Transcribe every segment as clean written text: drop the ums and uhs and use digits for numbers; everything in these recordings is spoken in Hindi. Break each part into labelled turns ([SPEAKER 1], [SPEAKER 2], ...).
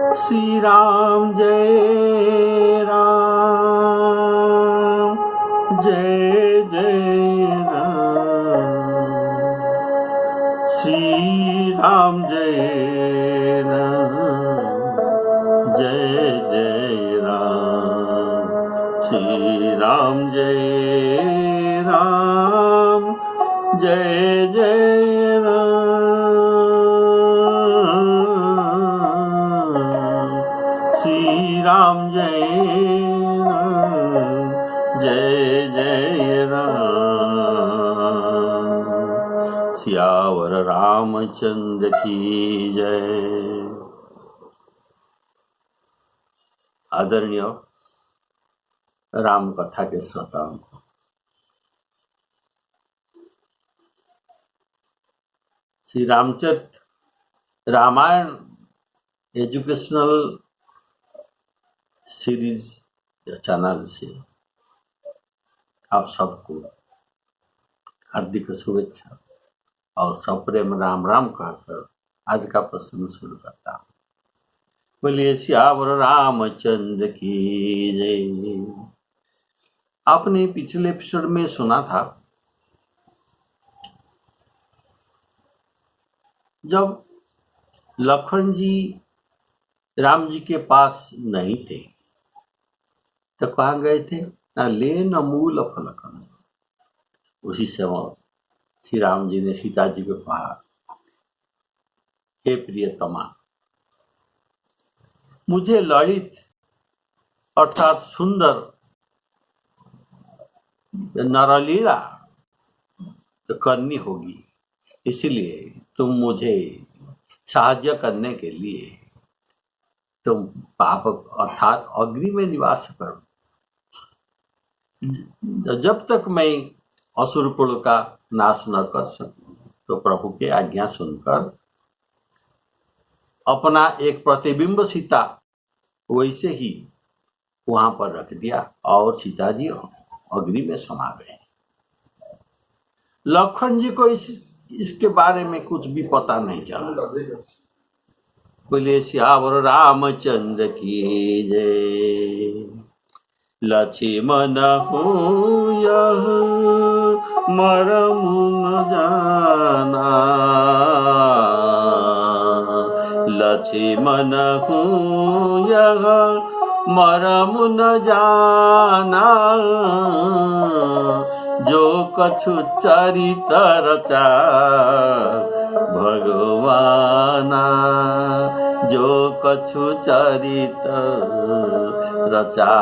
[SPEAKER 1] श्री राम जय राम, जय जय राम। श्री राम जय राम, जय जय राम। श्री राम जय राम, जय जय राम। श्री राम जय राम, जय जय राम। सियावर रामचंद्र की जय। आदरणीय राम कथा के श्रोताओं को Shri Ramcharit Ramayan educational series channel से आप सबको हार्दिक शुभेच्छा और सप्रेम राम राम कहकर आज का प्रसंग शुरू करता हूँ। बोलिए सियावर रामचंद्र की जय। आपने पिछले एपिसोड में सुना था जब लखन जी राम जी के पास नहीं थे तो कहाँ गए थे? ना ले न मूल फलकन। उसी समय श्री राम जी ने सीता जी को कहा, हे प्रियतमा, मुझे ललित अर्थात सुंदर नरलीला तो करनी होगी, इसलिए तुम मुझे साहाय्य करने के लिए तुम पाप अर्थात अग्नि में निवास करो। जब तक मैं असुर कुल का नाश न कर सकूं तो प्रभु की आज्ञा सुनकर अपना एक प्रतिबिंब सीता वैसे ही वहां पर रख दिया और सीता जी अग्नि में समा गए। लखन जी को इसके बारे में कुछ भी पता नहीं चला। बोले सियावर रामचंद्र की जय। लक्ष्मण हूँ यह मरम न जाना, लक्ष्मण हूँ यह मरम न जाना, जो कछु चरित रचा भगवाना, जो कछु चरित रचा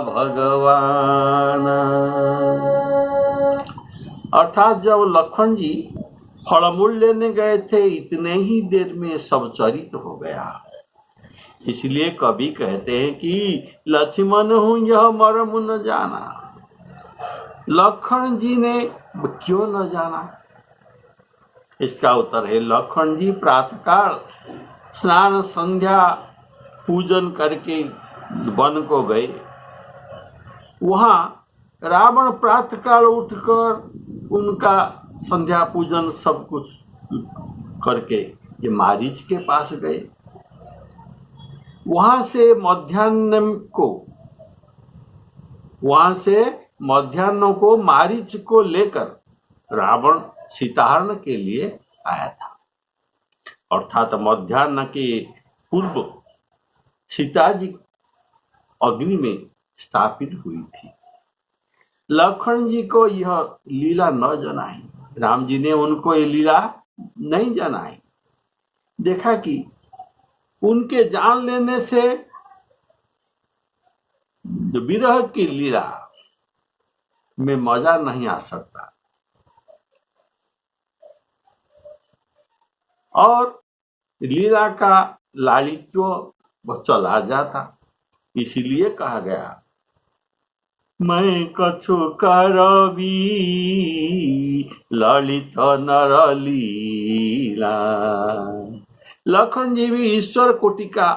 [SPEAKER 1] भगवान। अर्थात जब लखन जी फलमूल लेने गए थे इतने ही देर में सब चरित हो गया। इसलिए कवि कहते हैं कि लक्ष्मण हूँ यह मरम न जाना। लखन जी ने क्यों न जाना? इसका उत्तर है लखन जी प्रातःकाल स्नान संध्या पूजन करके वन को गए। वहां रावण प्रातःकाल उठकर उनका संध्या पूजन सब कुछ करके ये मारीच के पास गए। वहां से मध्याह्न को मारीच को लेकर रावण सीताहरण के लिए आया था। अर्थात मध्याह्न के पूर्व सीता जी अग्नि में स्थापित हुई थी। लखन जी को यह लीला न जनाई, राम जी ने उनको ये लीला नहीं जनाई। देखा कि उनके जान लेने से विरह की लीला में मजा नहीं आ सकता और लीला का लालित्व वह चला जाता। इसीलिए कहा गया, मैं कछु करबी ललित नर लीला। लखन जी भी ईश्वर कोटि का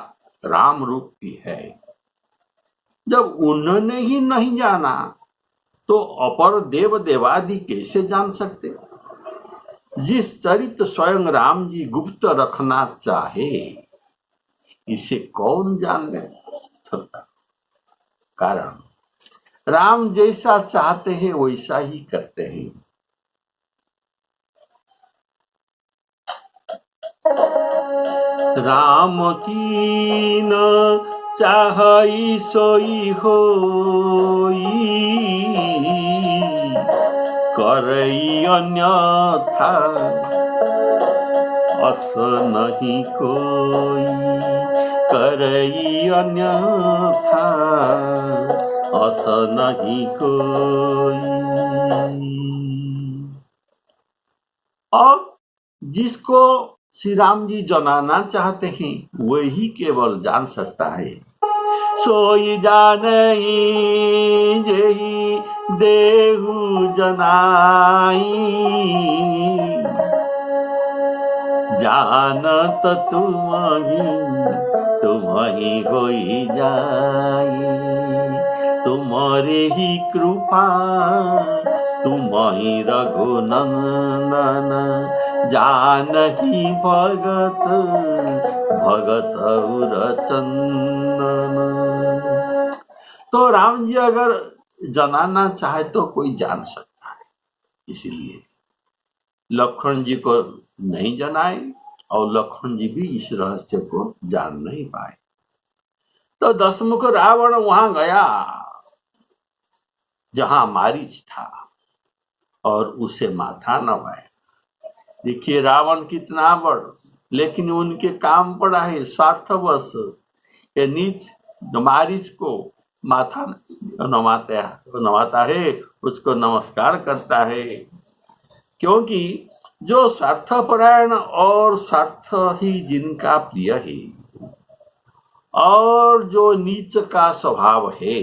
[SPEAKER 1] राम रूप भी है। जब उन्होंने ही नहीं जाना तो अपर देव देवादि कैसे जान सकते? जिस चरित स्वयं राम जी गुप्त रखना चाहे इसे कौन जान सकता। कारण राम जैसा चाहते हैं वैसा ही करते हैं। राम की न चाहई सोई होई, करई अन्यथा अस नहीं कोई, करई अन्यथा अस नहीं कोई। और जिसको श्री राम जी जनाना चाहते हैं वही केवल जान सकता है। सोई जानई जेहि देहु जनाई, जानत तुम्हि होई जाई। तुम्हारे ही कृपा तुम्हि रघुनंदन, जानहि भगत भगत चंदन। तो राम जी अगर जनाना चाहे तो कोई जान सकता है, इसीलिए लक्ष्मण जी को नहीं जनाए और लक्ष्मण जी भी इस रहस्य को जान नहीं पाए। तो दशमुख रावण वहां गया जहां मारीच था और उसे माथा नवाया। देखिए रावण कितना बड़, लेकिन उनके काम पड़ा है स्वार्थवश। ये नीच मारीच को माथा नवाता है, उसको नमस्कार करता है, क्योंकि जो स्वार्थपरायण और स्वार्थ ही जिनका प्रिय है और जो नीच का स्वभाव है,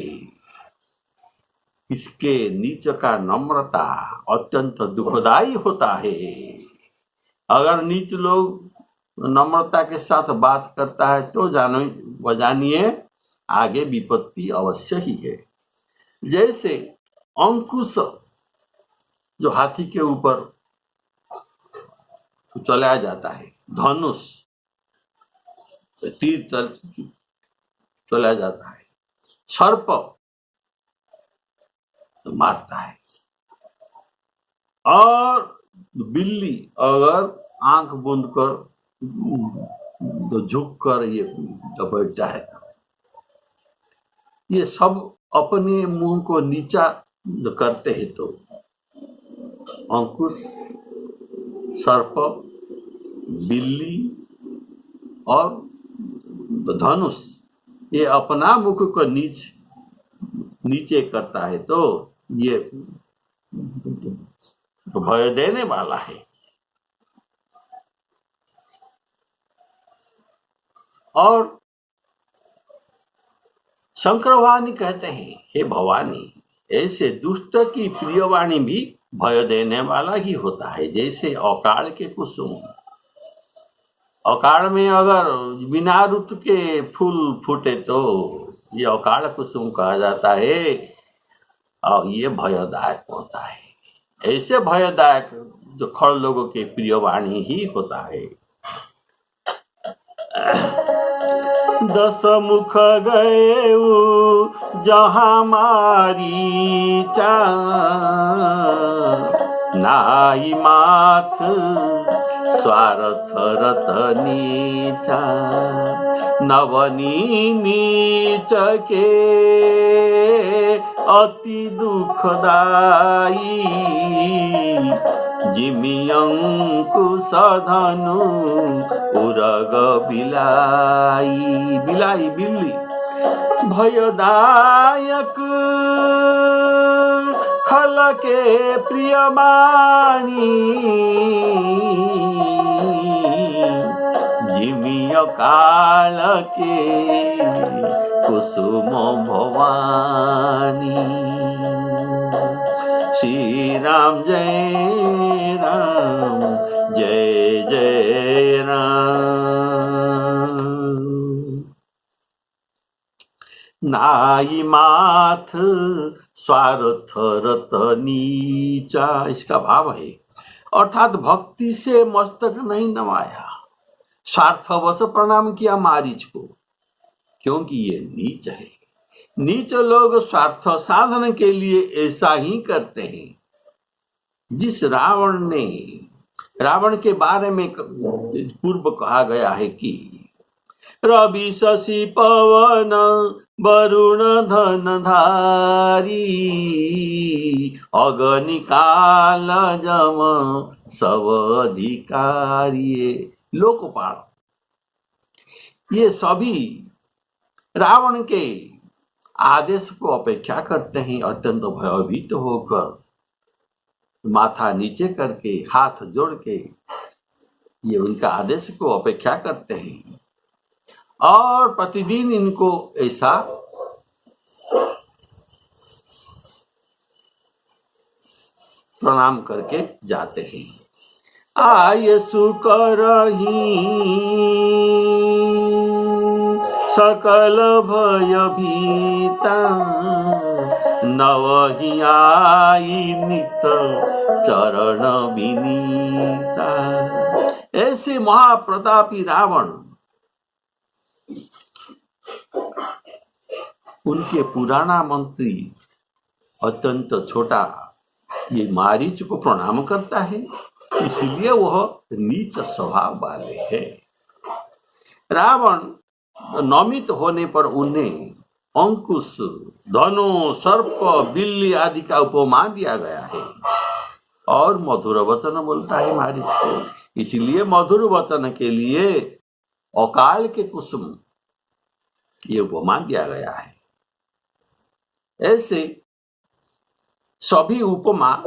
[SPEAKER 1] इसके नीच का नम्रता अत्यंत दुखदाई होता है। अगर नीच लोग नम्रता के साथ बात करता है तो जानिए आगे विपत्ति अवश्य ही है। जैसे अंकुश जो हाथी के ऊपर चलाया जाता है, धनुष तीर चलाया जाता है, सर्प तो मारता है, और बिल्ली अगर आंख बंद कर तो झुक कर ये बैठता है। ये सब अपने मुंह को नीचा करते हैं। तो अंकुश, सर्प, बिल्ली और धनुष ये अपना मुख को नीचे करता है, तो ये भय देने वाला है। और शंकर भगवान कहते हैं, हे भवानी, ऐसे दुष्ट की प्रियवाणी भी भय देने वाला ही होता है। जैसे अकाल के कुसुम, अकाल में अगर बिना रुत के फूल फूटे तो ये अकाल कुसुम कहा जाता है, और ये भयदायक होता है। ऐसे भयदायक जो खड़ लोगों के प्रियवाणी ही होता है। दस मुख गए जहां मारीचा, नाई माथ स्वार्थ रतनीचा। नवनी नीच के अति दुखदाई, जिमि अंकुश धनु उरग बिलाई। बिलाई बिल्ली भयदायक खल के प्रियवाणी, जिमि काल के कुसुम भवानी। श्री राम जय राम, जय जय राम। नाई माथ स्वार्थ रतनीचा, इसका भाव है, अर्थात भक्ति से मस्तक नहीं नवाया, स्वार्थवश प्रणाम किया मारीच को, क्योंकि ये नीच है। नीच लोग स्वार्थ साधन के लिए ऐसा ही करते हैं। जिस रावण के बारे में पूर्व कहा गया है कि रवि शशि पवन वरुण धनधारी अग्नि काल जम सब अधिकारी लोकपाल, ये सभी रावण के आदेश को अपेक्षा करते हैं। अत्यंत भयभीत होकर माथा नीचे करके हाथ जोड़ के ये उनका आदेश को अपेक्षा करते हैं और प्रतिदिन इनको ऐसा प्रणाम करके जाते हैं। आय सुकरही सकल भय भीता नवहि आई नित चरण विनीता। ऐसे महाप्रतापी रावण उनके पुराना मंत्री अत्यंत छोटा ये मारीच को प्रणाम करता है, इसलिए वह नीच स्वभाव वाले हैं। रावण नमित होने पर उन्हें अंकुश, धनु, सर्प, बिल्ली आदि का उपमा दिया गया है और मधुर वचन बोलता है मारीच को, इसलिए मधुर वचन के लिए अकाल के कुसुम ये उपमा दिया गया है। ऐसे सभी उपमा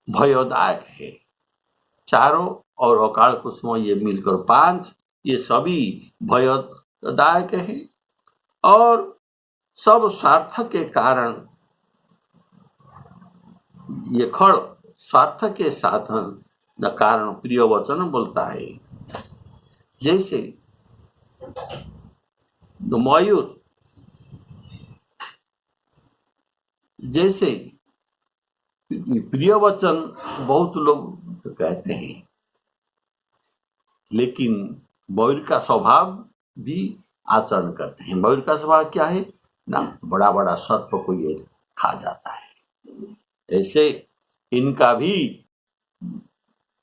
[SPEAKER 1] भयदायक है। चारों और अकाल कुसुम ये मिलकर 5, ये सभी भयदायक है और सब स्वार्थ के कारण ये खड़ स्वार्थ के साधन न कारण प्रिय वचन बोलता है। जैसे मयूर जैसे प्रिय वचन बहुत लोग कहते हैं, लेकिन मयूर का स्वभाव भी आचरण करते हैं। मयूर का स्वभाव क्या है ना, बड़ा बड़ा सर्प को ये खा जाता है। ऐसे इनका भी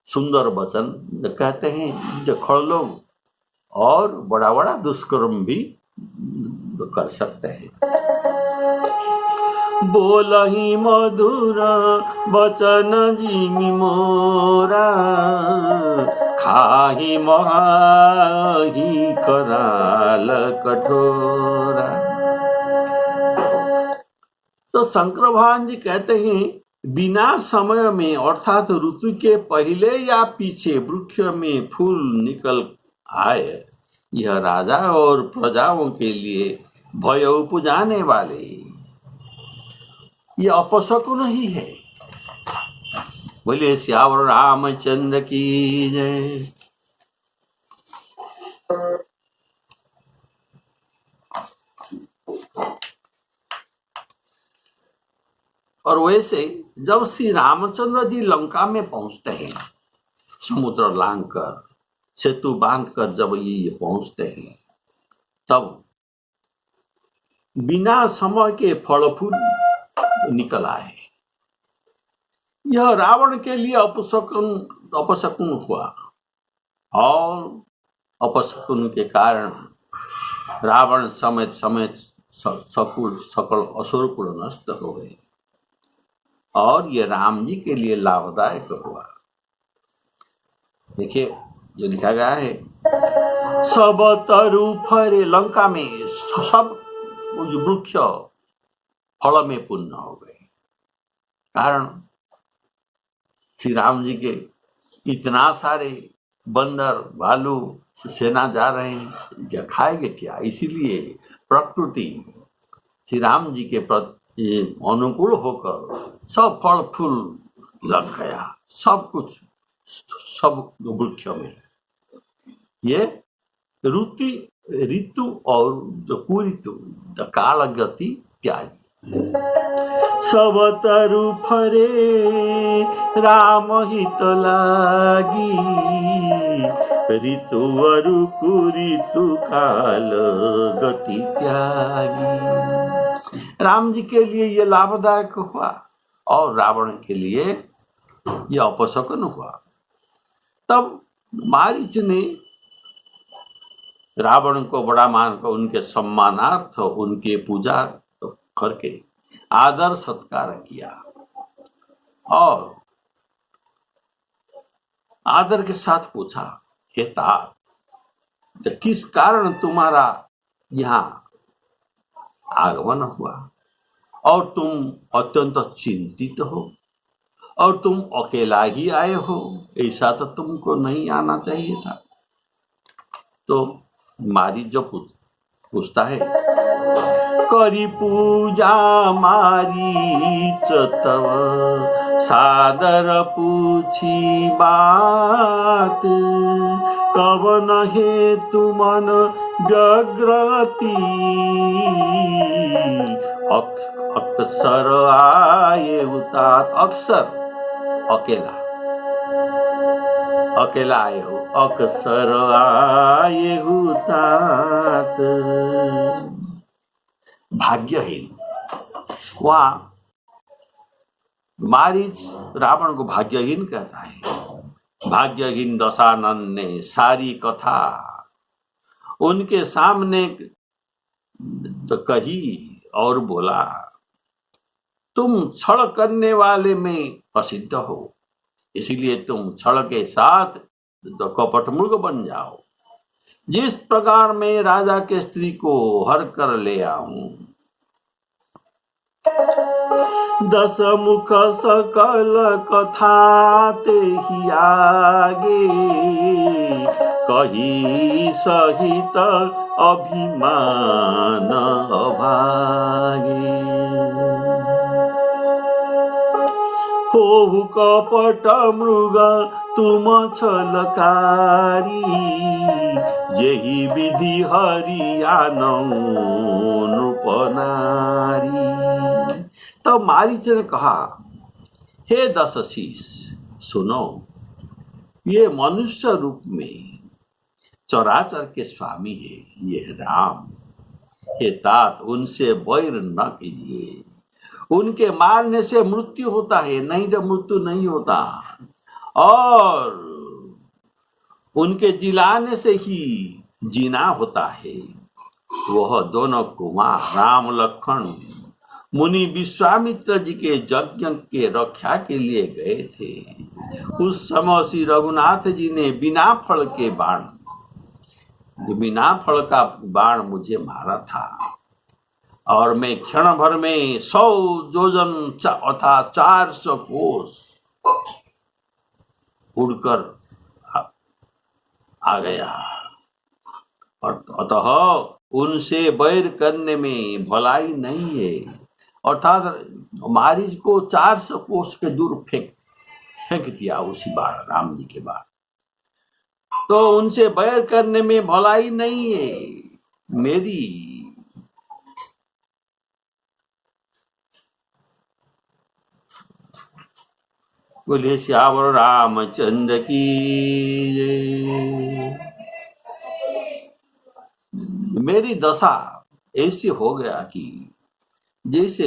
[SPEAKER 1] सुंदर वचन कहते हैं जो खड़ लोग और बड़ा बड़ा दुष्कर्म भी कर सकते हैं। बोलही मधुर वचन जिमि मोरा खाही महाही कराल कठोरा। तो शंकर भगवान जी कहते हैं बिना समय में अर्थात ऋतु के पहले या पीछे वृक्ष में फूल निकल आए, यह राजा और प्रजाओं के लिए भय उपजाने वाले ये अपशकुन ही है। बोलिए श्यावर रामचंद्र की जय। और वैसे जब श्री रामचंद्र जी लंका में पहुंचते हैं, समुद्र लांघ कर सेतु बांध कर जब ये पहुंचते हैं, तब बिना समय के फल फूल निकल आए। यह रावण के लिए अपशकुन हुआ और अपशकुन के कारण रावण समेत सकल असुर कुल नष्ट हो गए और ये राम जी के लिए लाभदायक हुआ। देखिए जो लिखा गया है, सब तरु फरे, लंका में सब वृक्ष फल में पूर्ण हो गए। कारण श्री राम जी के इतना सारे बंदर भालू सेना जा रहे हैं, खाएंगे क्या? इसीलिए प्रकृति श्री राम जी के प्रति अनुकूल होकर सब फल फूल लग गया, सब कुछ सब वृक्ष में। ये ऋतु और कुऋतु काल गति त्यागी। सब तरु फरे राम हित लागी, ऋतु कुऋतु काल गति त्यागी। राम जी के लिए ये लाभदायक हुआ और रावण के लिए यह अपशकुन हुआ। तब मारीच ने रावण को बड़ा मानकर उनके सम्मानार्थ उनके पूजा करके आदर सत्कार किया और आदर के साथ पूछा, हे तात, किस कारण तुम्हारा यहाँ आगमन हुआ और तुम अत्यंत चिंतित हो और तुम अकेला ही आए हो, ऐसा तो तुमको नहीं आना चाहिए था। तो मारी जो पूछता है, करी पूजा मारीच तव सादर पूछी बात, कवन हेतु मन व्यग्रति अक्सर आए उतात। अक्सर अकेला अकेला आए हो, अक्सर आए उतात। भाग्यहीन, वहां मारीच रावण को भाग्यहीन कहता है। भाग्यहीन दशानन ने सारी कथा उनके सामने तो कही और बोला, तुम छल करने वाले में प्रसिद्ध हो, इसीलिए तुम छल के साथ तो कपट मृग बन जाओ। जिस प्रकार मैं राजा के स्त्री को हर कर ले आऊं, 10 मुख सकल कथा ते ही आगे, कही सहित अभिमान अभागे। हो कपट मृग तुम छलकारी, यही विधि हरियानो नृपनारी। तो मारीच ने कहा, हे दशशीष, सुनो, ये मनुष्य रूप में चराचर के स्वामी है, ये राम। हे तात, उनसे वैर न कीजिए, उनके मारने से मृत्यु होता है, नहीं तो मृत्यु नहीं होता, और उनके जिलाने से ही जीना होता है। वह दोनों कुमार राम लक्ष्मण मुनि विश्वामित्र जी के यज्ञ के रक्षा के लिए गए थे। उस समय श्री रघुनाथ जी ने बिना फल का बाण मुझे मारा था और मैं क्षण भर में 100 योजन अर्थात 400 कोस उड़कर आ गया, और अतः उनसे वैर करने में भलाई नहीं है। अर्थात मारीच को 400 कोस के दूर फेंक दिया उसी बाण, राम जी के बाण। तो उनसे वैर करने में भलाई नहीं है मेरी। बोले श्यावर रामचंद्र की। मेरी दशा ऐसी हो गया कि जैसे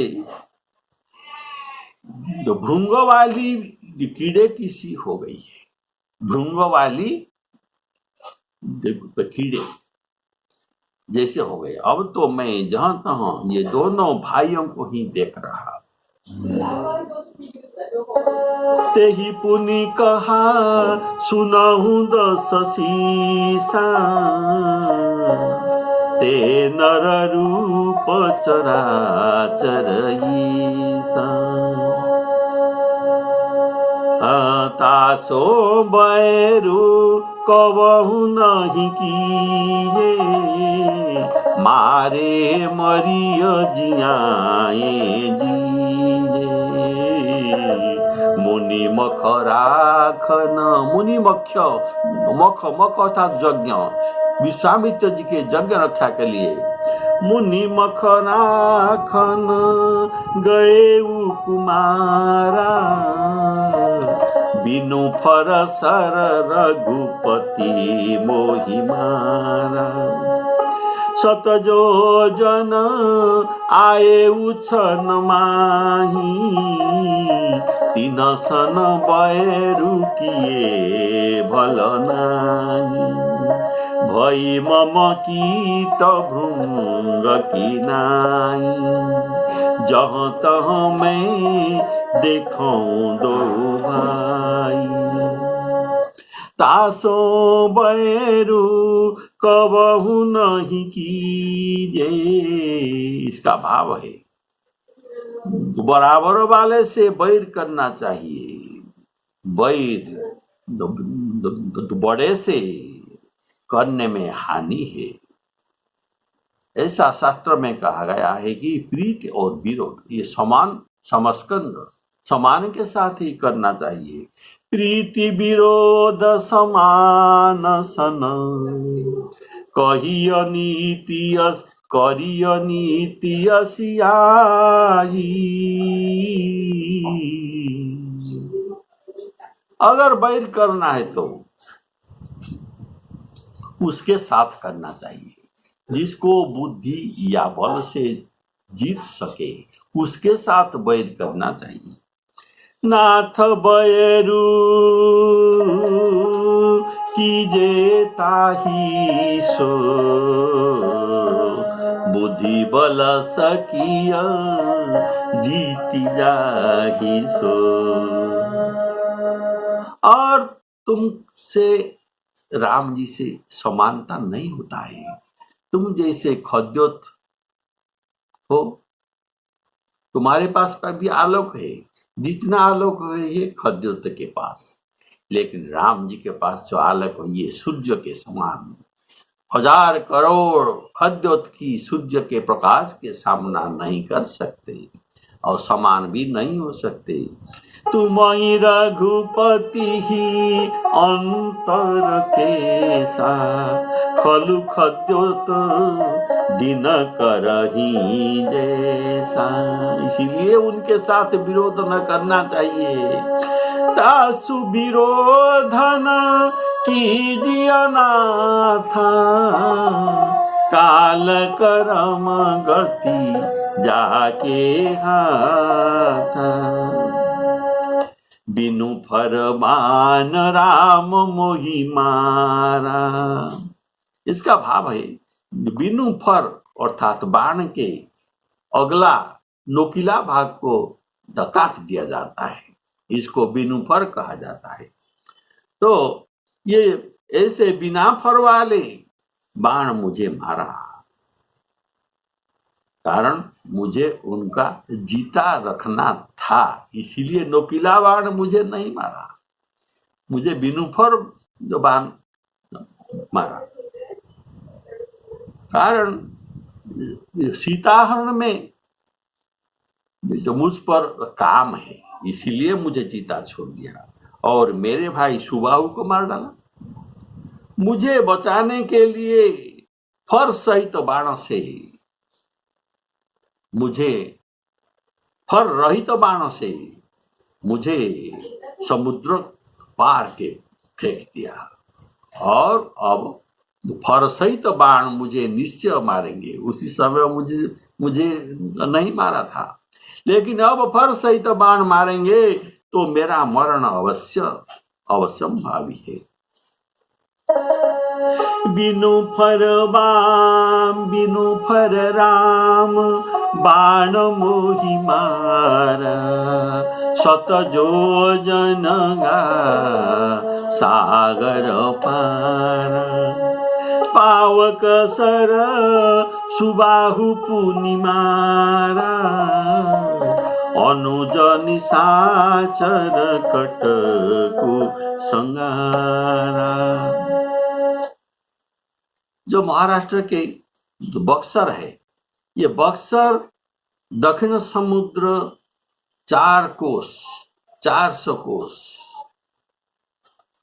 [SPEAKER 1] जो भृंग वाली कीड़े की सी हो गई है। भृंग वाली कीड़े जैसे हो गए। अब तो मैं जहां तहां ये दोनों भाइयों को ही देख रहा। ते ही पुनि कहा सुनाहु दशशीषा, ते नर रूप चराचर ईसा। तासो बैरु कबहु नहीं किए, मारे मरिय जियाए दिए। मुनि मख राखन, मुनि मख अर्थात यज्ञ, विश्वामित्र जी के यज्ञ रक्षा के लिए मुनि मख राखन गए कुमारा, बिनु फर सर रघुपति मोहि मारा। सत जो जन आए उछन माही, तीन सन बैरु किए भल नाही। भई मम कीट भृंग की नाई, जहाँ तहाँ मैं देखूं दो भाई। तासो बैरु कबहु नहीं कीजे। इसका भाव है बराबर वाले से बैर करना चाहिए। बैर बड़े से करने में हानि है। ऐसा शास्त्र में कहा गया है कि प्रीति और विरोध ये समान समस्कंद समान के साथ ही करना चाहिए। प्रीति विरोध समान सन, कही अनीति करी अनीति असियाई। अगर बैर करना है तो उसके साथ करना चाहिए। जिसको बुद्धि या बल से जीत सके उसके साथ बैर करना चाहिए। नाथ बैरु कीजे ताही सो, बुद्धि बल सकिया जीती जाही सो। और तुमसे राम जी से समानता नहीं होता है। तुम जैसे खद्योत हो, तुम्हारे पास का भी आलोक है, जितना आलोक है ये खद्योत के पास, लेकिन राम जी के पास जो आलोक है ये सूर्य के समान। 1000 करोड़ खद्योत की सूर्य के प्रकाश के सामना नहीं कर सकते और समान भी नहीं हो सकते। तुमहि रघुपति ही अंतर केसा, खलु खद्योत दिन करही जैसा। इसीलिए उनके साथ विरोध न करना चाहिए। तासु विरोधन कीजिए नाथा, काल करम गति जाके हाथा। बिनु फरमान राम मोहि मारा। इसका भाव है बिनु फर अर्थात बाण के अगला नोकीला भाग को काट दिया जाता है, इसको बिनु फर कहा जाता है। तो ये ऐसे बिना फर वाले बाण मुझे मारा, कारण मुझे उनका जीता रखना था, इसीलिए नोकीला बाण मुझे नहीं मारा, मुझे बिनु फर जो बाण मारा। कारण सीताहरण में जो मुझ पर काम है इसीलिए मुझे जीता छोड़ दिया और मेरे भाई सुबाहु को मार डाला। मुझे बचाने के लिए फर सहित बाण से, मुझे फर रहित बाण से मुझे समुद्र पार के फेंक दिया और अब फर सहित बाण मुझे निश्चय मारेंगे। उसी समय मुझे नहीं मारा था, लेकिन अब फर सहित बाण मारेंगे तो मेरा मरण अवश्यम भावी है। बिनु फर बाम बिनु फर राम, बाण मोहि मारा, सत जोजन सागर पारा। पावक सर सुबाहु पुनि मारा, अनुज निशाचर कटकु संगारा। जो महाराष्ट्र के जो बक्सर है, ये बक्सर दक्षिण समुद्र 400 कोस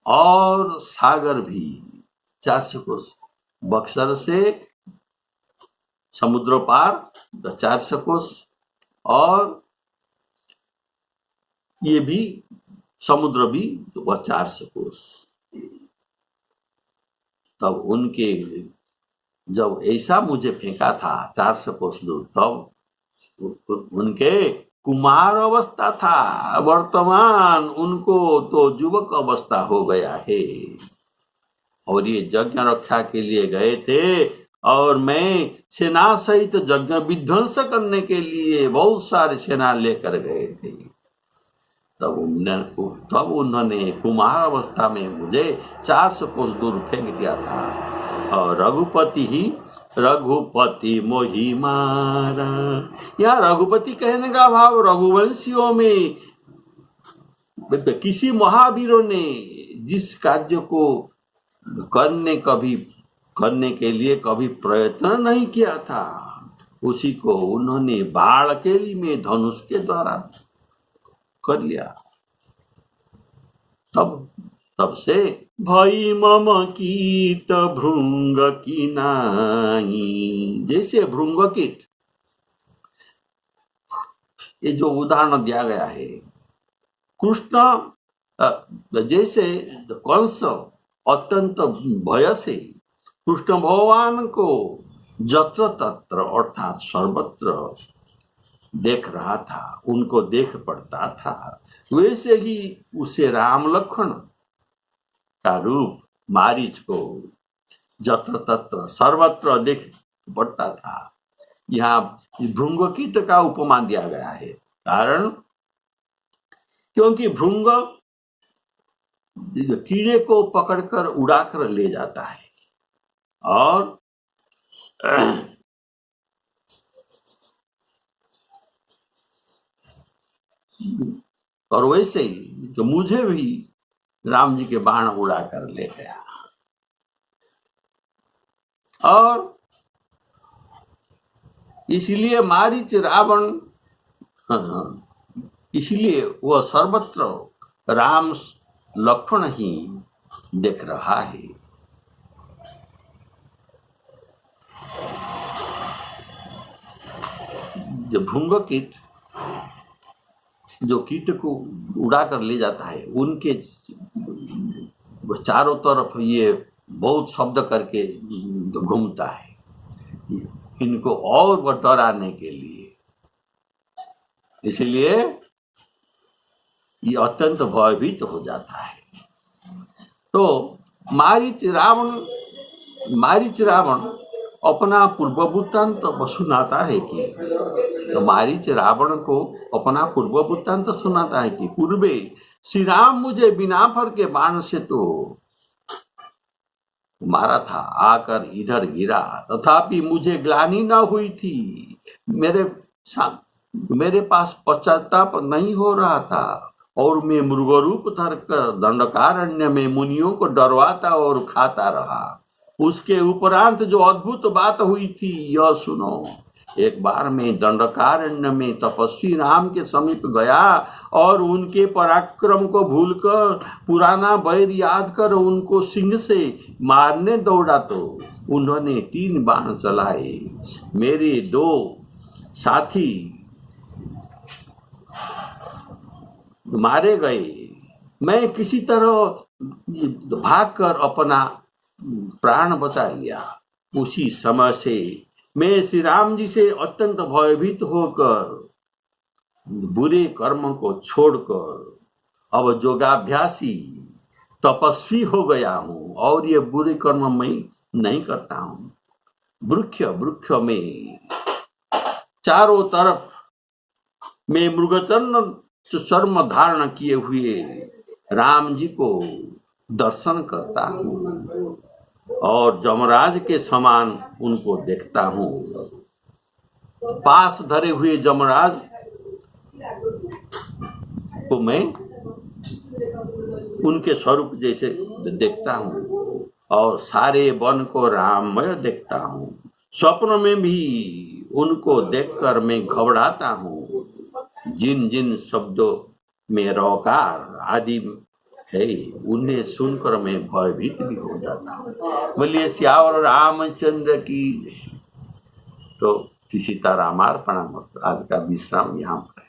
[SPEAKER 1] और सागर भी 400 कोस, बक्सर से समुद्र पार 400 कोस और ये भी समुद्र भी वह 400 कोस। तब उनके जब ऐसा मुझे फेंका था 400 कोस दूर, तब उनके कुमार अवस्था था, वर्तमान उनको तो युवक अवस्था हो गया है। और ये यज्ञ रक्षा के लिए गए थे, और मैं सेना सहित यज्ञ विध्वंस करने के लिए बहुत सारे सेना लेकर गए थे। तब उन्होंने कुमार अवस्था में मुझे 400 कोस दूर फेंक दिया था। और रघुपति मोहि मारा। यहाँ रघुपति कहने का भाव रघुवंशियों में किसी महावीरों ने जिस कार्य को करने के लिए कभी प्रयत्न नहीं किया था, उसी को उन्होंने बाण केली में धनुष के द्वारा कर लिया। तब से भई मम कीट भृंग की नाई। जैसे भृंगकीट, ये जो उदाहरण दिया गया है, कृष्ण जैसे कंस अत्यंत भय से कृष्ण भगवान को जत्र तत्र अर्थात सर्वत्र देख रहा था, उनको देख पड़ता था, वैसे ही उसे राम लक्ष्मण का रूप मारीच को जत्र तत्र सर्वत्र देख पड़ता था। यहाँ भृंगकीट का उपमा दिया गया है, कारण क्योंकि भृंग कीड़े को पकड़कर उड़ाकर ले जाता है, और वैसे ही तो मुझे भी राम जी के बाण उड़ाकर ले गया। और इसलिए मारीच रावण, इसलिए वह सर्वत्र राम लक्ष्मण ही देख रहा है। जो भृंगकीट जो कीट को उड़ा कर ले जाता है, उनके चारों तरफ ये बहुत शब्द करके घूमता है, इनको और डराने के लिए। इसलिए ये अत्यंत भयभीत हो जाता है। तो मारीच रावण अपना पूर्व वृत्तांत सुनाता है कि, तो मारीच रावण को अपना पूर्व वृत्तांत सुनाता है कि पूर्वे श्री राम मुझे बिना फर के बाण से तो मारा था, आकर इधर गिरा, तथापि मुझे ग्लानि न हुई थी। मेरे पास पश्चाताप नहीं हो रहा था, और मैं मृग रूप धरकर दंडकारण्य में मुनियों को डरवाता और खाता रहा। उसके उपरांत जो अद्भुत बात हुई थी यह सुनो। एक बार मैं दंडकारण्य में तपस्वी राम के समीप गया और उनके पराक्रम को भूलकर पुराना वैर याद कर उनको सिंह से मारने दौड़ा, तो उन्होंने 3 बाण चलाए। मेरे 2 साथी मारे गए। मैं किसी तरह भागकर अपना प्राण बचा लिया। उसी समय से मैं श्री राम जी से अत्यंत भयभीत होकर बुरे कर्म को छोड़कर अब योगाभ्यासी तपस्वी हो गया हूँ, और ये बुरे कर्म मैं नहीं करता हूँ। वृक्ष में चारों तरफ मैं मृगचर्म चर्म धारण किए हुए राम जी को दर्शन करता हूँ, और जमराज के समान उनको देखता हूँ। पास धरे हुए जमराज को मैं उनके स्वरूप जैसे देखता हूँ, और सारे वन को राममय देखता हूँ। स्वप्न में भी उनको देखकर मैं घबराता हूँ। जिन जिन शब्दों में रौकार आदि है, उन्हें सुनकर मैं भयभीत भी हो जाता हूँ। बोलिए सियावर रामचंद्र की। तो सीतारामार्पणमस्तु। आज का विश्राम यहाँ पर है।